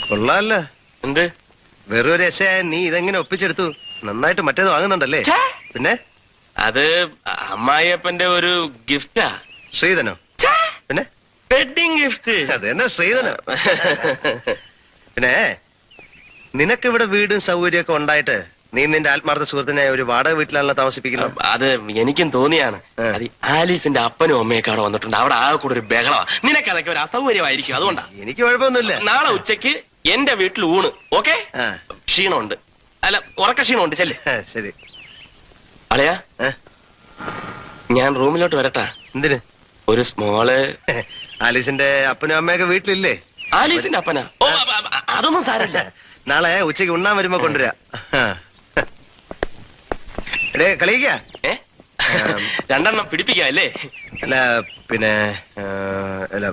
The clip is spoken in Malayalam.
കൊള്ളാല്ല. എന്ത് വെറും ഒരു എസ്സയായ നീ ഇതെങ്ങനെ ഒപ്പിച്ചെടുത്തു? നന്നായിട്ട് മറ്റേത് വാങ്ങുന്നുണ്ടല്ലേ? പിന്നെ അത് അമ്മായിയപ്പന്റെ ഒരു ഗിഫ്റ്റാ. ശ്രീധനോ? പിന്നെ വെഡിങ് ഗിഫ്റ്റ്. അത് തന്നെ ശ്രീധനോ. പിന്നെ നിനക്കിവിടെ വീടും സൗകര്യമൊക്കെ ഉണ്ടായിട്ട് നീ നിന്റെ ആത്മാർത്ഥ സുഹൃത്തിനെ ഒരു വാടക വീട്ടിലാണല്ലോ താമസിപ്പിക്കുന്നത്. അത് എനിക്കും തോന്നിയാണ്. അത് ആലീസിന്റെ അപ്പനും അമ്മയൊക്കെ അവിടെ വന്നിട്ടുണ്ട്. അവിടെ ആകെ കൂടെ ഒരു ബഹളമാ. നിനക്ക് അതൊക്കെ ഒരു അസൗകര്യമായിരിക്കും. അതുകൊണ്ടാ. എനിക്ക് കുഴപ്പമൊന്നുമില്ല. നാളെ ഉച്ചക്ക് എന്റെ വീട്ടിൽ ഊണ്. ഓക്കെ? ക്ഷീണമുണ്ട്, അല്ല ഉറക്ക ക്ഷീണമുണ്ട്. ചെല്ലേ. ശരി അളയാ, ഞാൻ റൂമിലോട്ട് വരട്ടാ. എന്തിന്? ഒരു സ്മോള്. ആലീസിന്റെ അപ്പനും അമ്മയൊക്കെ വീട്ടിലില്ലേ? ആലീസിന്റെ അപ്പനാ? ഓ, അതൊന്നും സാരല്ല. നാളെ ഉച്ചയ്ക്ക് ഉണ്ണാൻ വരുമ്പോ കൊണ്ടുവരാ. കളിക്ക. രണ്ടെണ്ണം പിടിപ്പിക്കാം അല്ലേ? അല്ല പിന്നെ അല്ല